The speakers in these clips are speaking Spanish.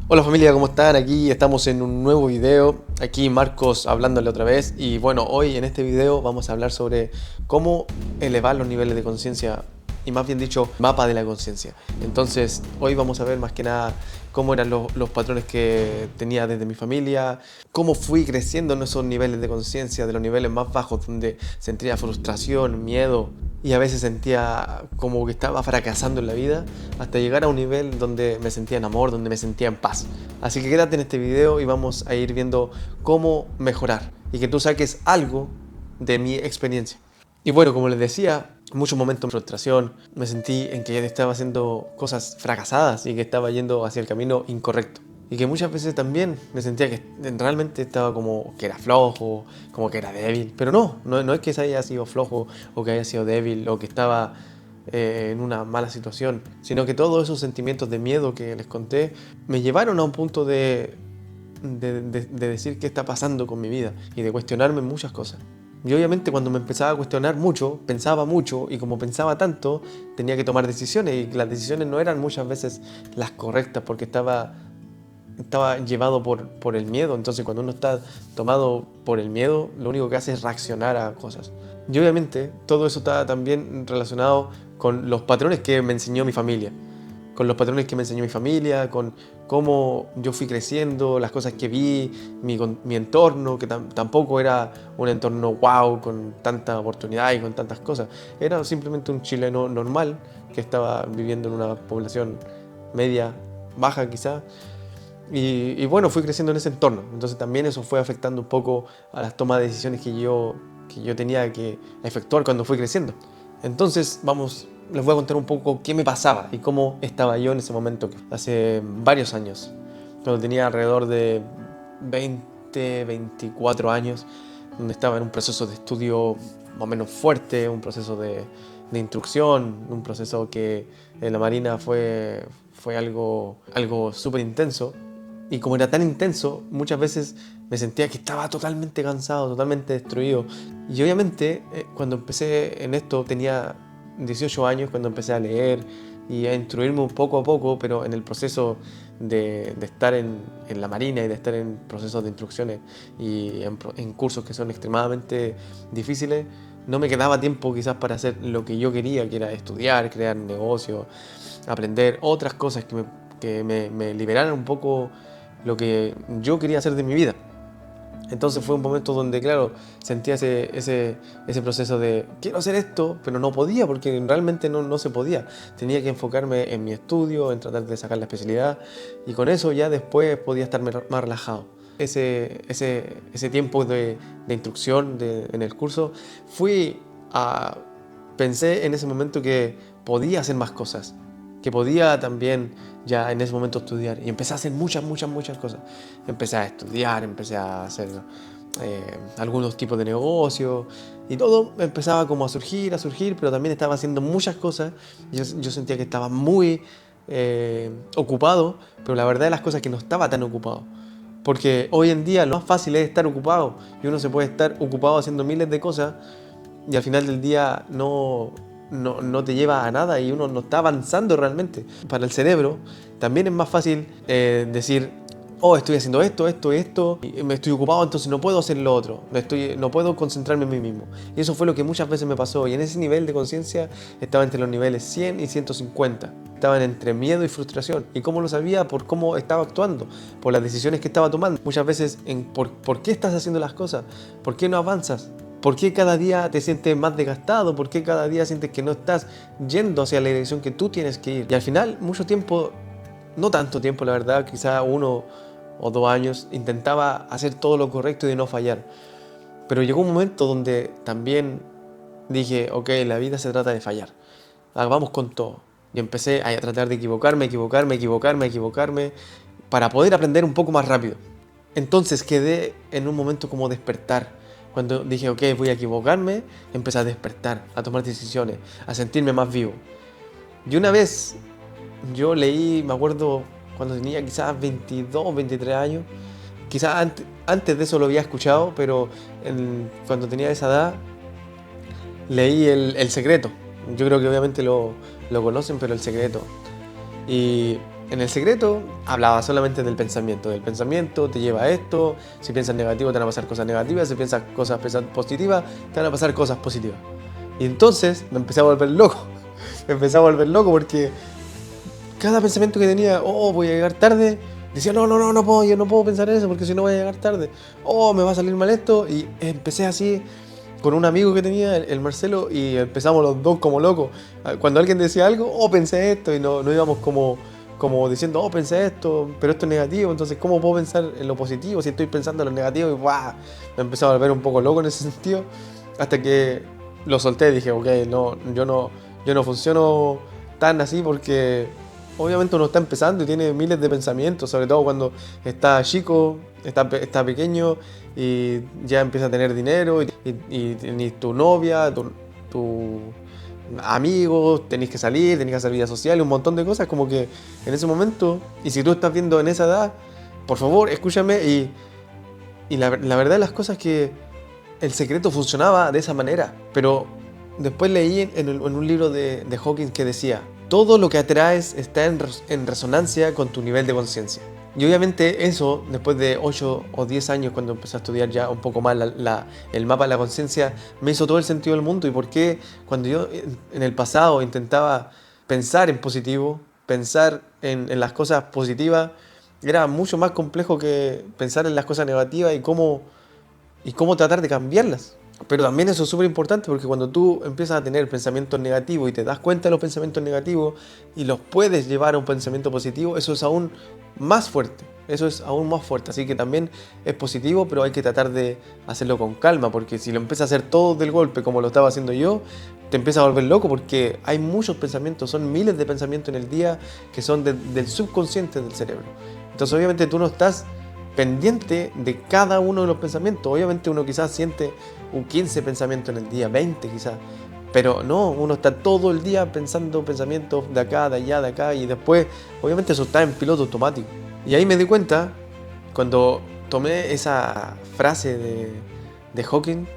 Hola familia, ¿cómo están? Aquí estamos en un nuevo video, aquí Marcos hablándole otra vez y bueno, hoy en este video vamos a hablar sobre cómo elevar los niveles de conciencia y más bien dicho, mapa de la conciencia. Entonces, hoy vamos a ver más que nada cómo eran los patrones que tenía desde mi familia, cómo fui creciendo en esos niveles de conciencia, de los niveles más bajos donde sentía frustración, miedo y a veces sentía como que estaba fracasando en la vida, hasta llegar a un nivel donde me sentía en amor, donde me sentía en paz. Así que quédate en este video y vamos a ir viendo cómo mejorar y que tú saques algo de mi experiencia. Y bueno, como les decía, muchos momentos de frustración, me sentí en que estaba haciendo cosas fracasadas y que estaba yendo hacia el camino incorrecto. Y que muchas veces también me sentía que realmente estaba como que era flojo, como que era débil. Pero no es que haya sido flojo o que haya sido débil o que estaba en una mala situación, sino que todos esos sentimientos de miedo que les conté me llevaron a un punto de decir qué está pasando con mi vida y de cuestionarme muchas cosas. Y obviamente cuando me empezaba a cuestionar mucho, pensaba mucho y como pensaba tanto, tenía que tomar decisiones y las decisiones no eran muchas veces las correctas porque estaba llevado por el miedo. Entonces cuando uno está tomado por el miedo, lo único que hace es reaccionar a cosas. Y obviamente todo eso está también relacionado con los patrones que me enseñó mi familia. Con los patrones que me enseñó mi familia, con cómo yo fui creciendo, las cosas que vi, mi entorno, que tampoco era un entorno wow, con tanta oportunidad y con tantas cosas. Era simplemente un chileno normal que estaba viviendo en una población media, baja quizá. Y bueno, fui creciendo en ese entorno. Entonces también eso fue afectando un poco a las tomas de decisiones que yo tenía que efectuar cuando fui creciendo. Entonces les voy a contar un poco qué me pasaba y cómo estaba yo en ese momento, hace varios años, cuando tenía alrededor de 24 años, donde estaba en un proceso de estudio más o menos fuerte, un proceso de instrucción, un proceso que en la Marina fue algo súper intenso. Y como era tan intenso, muchas veces me sentía que estaba totalmente cansado, totalmente destruido. Y obviamente, cuando empecé en esto, tenía 18 años, cuando empecé a leer y a instruirme un poco a poco, pero en el proceso de estar en la Marina y de estar en procesos de instrucciones y en cursos que son extremadamente difíciles, no me quedaba tiempo quizás para hacer lo que yo quería, que era estudiar, crear negocios, aprender otras cosas que me liberaran un poco lo que yo quería hacer de mi vida. Entonces fue un momento donde, claro, sentía ese proceso de quiero hacer esto, pero no podía porque realmente no se podía. Tenía que enfocarme en mi estudio, en tratar de sacar la especialidad y con eso ya después podía estar más relajado. Ese tiempo de instrucción en el curso, pensé en ese momento que podía hacer más cosas, que podía también ya en ese momento estudiar y empecé a hacer muchas cosas. Empecé a estudiar, empecé a hacer algunos tipos de negocios y todo empezaba como a surgir, pero también estaba haciendo muchas cosas. Yo sentía que estaba muy ocupado, pero la verdad de las cosas es que no estaba tan ocupado. Porque hoy en día lo más fácil es estar ocupado y uno se puede estar ocupado haciendo miles de cosas y al final del día no te lleva a nada y uno no está avanzando realmente. Para el cerebro también es más fácil decir, oh, estoy haciendo esto, y me estoy ocupado, entonces no puedo hacer lo otro, no puedo concentrarme en mí mismo. Y eso fue lo que muchas veces me pasó. Y en ese nivel de conciencia estaba entre los niveles 100 y 150. Estaban entre miedo y frustración. ¿Y cómo lo sabía? Por cómo estaba actuando, por las decisiones que estaba tomando. Muchas veces, ¿por qué estás haciendo las cosas? ¿Por qué no avanzas? ¿Por qué cada día te sientes más desgastado? ¿Por qué cada día sientes que no estás yendo hacia la dirección que tú tienes que ir? Y al final, mucho tiempo, no tanto tiempo la verdad, quizá 1 o 2 años, intentaba hacer todo lo correcto y de no fallar. Pero llegó un momento donde también dije, ok, la vida se trata de fallar. Vamos con todo. Y empecé a tratar de equivocarme para poder aprender un poco más rápido. Entonces quedé en un momento como despertar. Cuando dije, ok, voy a equivocarme, empecé a despertar, a tomar decisiones, a sentirme más vivo. Y una vez yo leí, me acuerdo, cuando tenía quizás 22 o 23 años, quizás antes de eso lo había escuchado, pero cuando tenía esa edad, leí El Secreto. Yo creo que obviamente lo conocen, pero El Secreto. Y En El Secreto hablaba solamente del pensamiento. El pensamiento te lleva a esto. Si piensas negativo te van a pasar cosas negativas. Si piensas cosas positivas te van a pasar cosas positivas. Y entonces me empecé a volver loco. Me empecé a volver loco porque cada pensamiento que tenía, oh, voy a llegar tarde, decía, no puedo, yo no puedo pensar en eso porque si no voy a llegar tarde. Oh, me va a salir mal esto. Y empecé así con un amigo que tenía, el Marcelo, y empezamos los dos como locos. Cuando alguien decía algo, oh, pensé esto, y no íbamos como diciendo, oh, pensé esto, pero esto es negativo, entonces, ¿cómo puedo pensar en lo positivo si estoy pensando en lo negativo? Y ¡guau! Me empecé a volver un poco loco en ese sentido, hasta que lo solté y dije, ok, yo no funciono tan así porque obviamente uno está empezando y tiene miles de pensamientos, sobre todo cuando está chico, está pequeño y ya empieza a tener dinero y tenés tu novia, tu amigos, tenéis que salir, tenéis que hacer vida social, un montón de cosas, como que en ese momento, y si tú estás viendo en esa edad, por favor, escúchame, y la verdad de las cosas es que El Secreto funcionaba de esa manera, pero después leí en un libro de Hawking que decía, todo lo que atraes está en resonancia con tu nivel de conciencia. Y obviamente eso, después de 8 o 10 años, cuando empecé a estudiar ya un poco más el mapa de la conciencia, me hizo todo el sentido del mundo. Y por qué cuando yo en el pasado intentaba pensar en positivo, pensar en las cosas positivas, era mucho más complejo que pensar en las cosas negativas y cómo tratar de cambiarlas. Pero también eso es súper importante porque cuando tú empiezas a tener pensamientos negativos y te das cuenta de los pensamientos negativos y los puedes llevar a un pensamiento positivo, eso es aún más fuerte. Eso es aún más fuerte. Así que también es positivo, pero hay que tratar de hacerlo con calma porque si lo empiezas a hacer todo del golpe como lo estaba haciendo yo, te empiezas a volver loco porque hay muchos pensamientos, son miles de pensamientos en el día que son del subconsciente del cerebro. Entonces obviamente tú no estás pendiente de cada uno de los pensamientos. Obviamente uno quizás siente un 15 pensamientos en el día, 20 quizás, pero no, uno está todo el día pensando pensamientos de acá, de allá, de acá, y después obviamente eso está en piloto automático. Y ahí me di cuenta, cuando tomé esa frase de Hawking,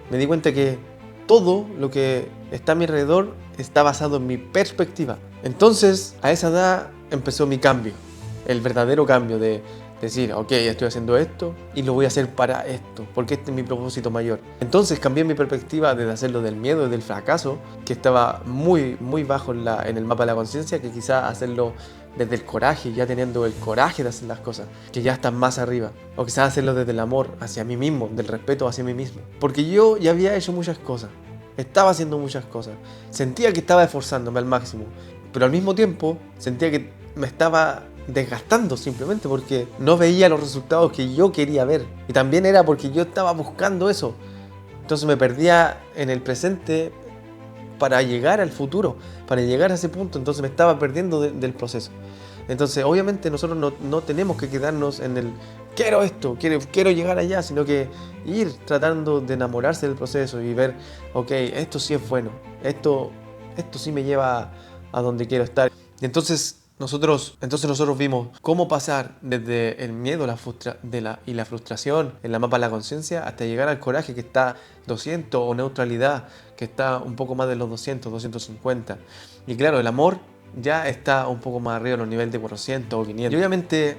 me di cuenta que todo lo que está a mi alrededor está basado en mi perspectiva. Entonces a esa edad empezó mi cambio, el verdadero cambio de decir, ok, estoy haciendo esto y lo voy a hacer para esto, porque este es mi propósito mayor. Entonces cambié mi perspectiva desde hacerlo del miedo y del fracaso, que estaba muy bajo en el mapa de la conciencia, que quizás hacerlo desde el coraje, ya teniendo el coraje de hacer las cosas, que ya están más arriba. O quizás hacerlo desde el amor hacia mí mismo, del respeto hacia mí mismo. Porque yo ya había hecho muchas cosas, estaba haciendo muchas cosas, sentía que estaba esforzándome al máximo, pero al mismo tiempo sentía que me estaba desgastando simplemente porque no veía los resultados que yo quería ver. Y también era porque yo estaba buscando eso. Entonces me perdía en el presente para llegar al futuro, para llegar a ese punto. Entonces me estaba perdiendo del proceso. Entonces obviamente nosotros no tenemos que quedarnos en el quiero esto, quiero llegar allá, sino que ir tratando de enamorarse del proceso y ver, ok, esto sí es bueno, esto sí me lleva a donde quiero estar. Y entonces nosotros vimos cómo pasar desde el miedo y la frustración en la mapa de la conciencia hasta llegar al coraje que está 200 o neutralidad que está un poco más de los 200, 250. Y claro, el amor ya está un poco más arriba en los niveles de 400 o 500. Y obviamente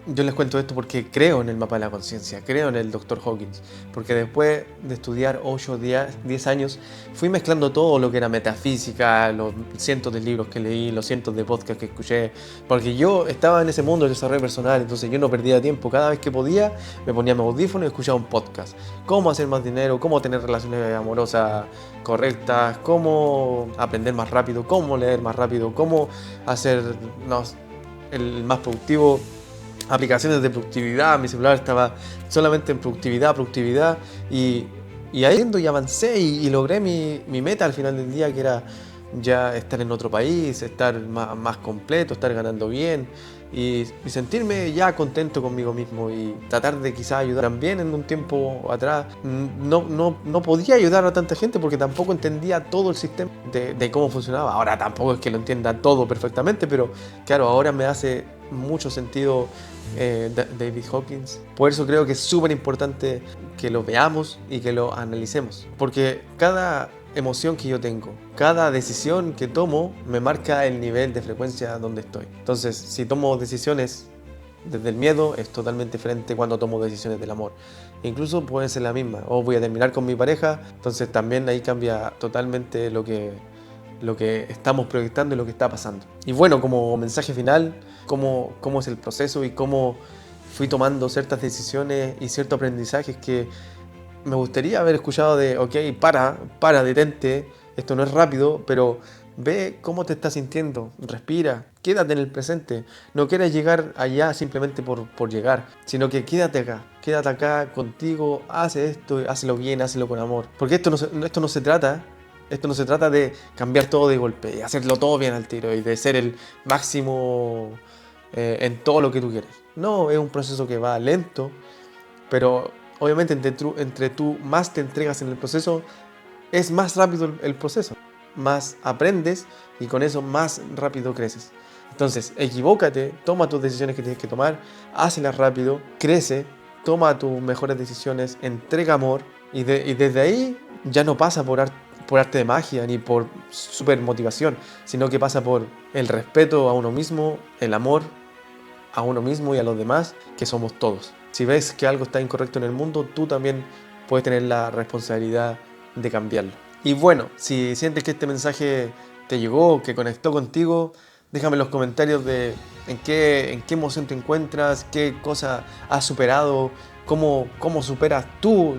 yo les cuento esto porque creo en el mapa de la conciencia, creo en el Dr. Hawkins, porque después de estudiar 8 o 10 años, fui mezclando todo lo que era metafísica, los cientos de libros que leí, los cientos de podcasts que escuché, porque yo estaba en ese mundo del desarrollo personal, entonces yo no perdía tiempo, cada vez que podía me ponía mi audífono y escuchaba un podcast. Cómo hacer más dinero, cómo tener relaciones amorosas correctas, cómo aprender más rápido, cómo leer más rápido, cómo hacer el más productivo. Aplicaciones de productividad, mi celular estaba solamente en productividad y ahí y avancé y logré mi meta al final del día, que era ya estar en otro país, estar más completo, estar ganando bien y sentirme ya contento conmigo mismo y tratar de quizás ayudar. También en un tiempo atrás no podía ayudar a tanta gente porque tampoco entendía todo el sistema de cómo funcionaba. Ahora tampoco es que lo entienda todo perfectamente, pero claro, ahora me hace mucho sentido David Hawkins. Por eso creo que es súper importante que lo veamos y que lo analicemos, porque cada emoción que yo tengo. Cada decisión que tomo me marca el nivel de frecuencia donde estoy. Entonces, si tomo decisiones desde el miedo, es totalmente diferente cuando tomo decisiones del amor. Incluso puede ser la misma. O voy a terminar con mi pareja, entonces también ahí cambia totalmente lo que estamos proyectando y lo que está pasando. Y bueno, como mensaje final, cómo es el proceso y cómo fui tomando ciertas decisiones y ciertos aprendizajes que me gustaría haber escuchado de, ok, detente, esto no es rápido, pero ve cómo te estás sintiendo, respira, quédate en el presente. No quieras llegar allá simplemente por llegar, sino que quédate acá contigo, haz esto, hazlo bien, hazlo con amor. Porque esto no se trata de cambiar todo de golpe y hacerlo todo bien al tiro y de ser el máximo en todo lo que tú quieres. No, es un proceso que va lento, pero obviamente entre tú más te entregas en el proceso, es más rápido el proceso. Más aprendes y con eso más rápido creces. Entonces, equivócate, toma tus decisiones que tienes que tomar, hazlas rápido, crece, toma tus mejores decisiones, entrega amor y desde ahí ya no pasa por arte de magia ni por super motivación, sino que pasa por el respeto a uno mismo, el amor a uno mismo y a los demás, que somos todos. Si ves que algo está incorrecto en el mundo, tú también puedes tener la responsabilidad de cambiarlo. Y bueno, si sientes que este mensaje te llegó, que conectó contigo, déjame en los comentarios de en qué emoción te encuentras, qué cosa has superado, cómo superas tú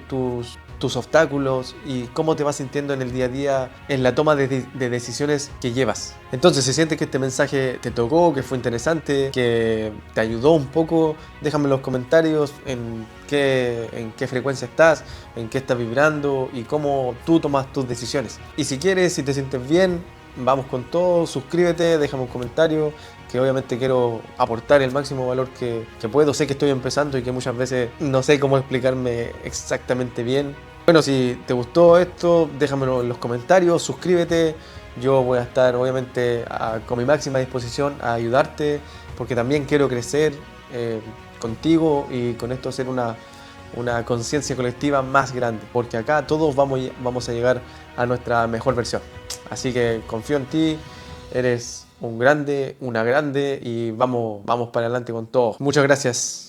tus obstáculos y cómo te vas sintiendo en el día a día en la toma de decisiones que llevas. Entonces, si sientes que este mensaje te tocó, que fue interesante, que te ayudó un poco, déjame en los comentarios en qué frecuencia estás, en qué estás vibrando y cómo tú tomas tus decisiones. Y si quieres, si te sientes bien, vamos con todo, suscríbete, déjame un comentario, que obviamente quiero aportar el máximo valor que puedo. Sé que estoy empezando y que muchas veces no sé cómo explicarme exactamente bien. Bueno, si te gustó esto, déjamelo en los comentarios, suscríbete. Yo voy a estar obviamente con mi máxima disposición a ayudarte, porque también quiero crecer contigo y con esto hacer una conciencia colectiva más grande, porque acá todos vamos a llegar a nuestra mejor versión. Así que confío en ti, eres un grande, una grande y vamos para adelante con todo. Muchas gracias.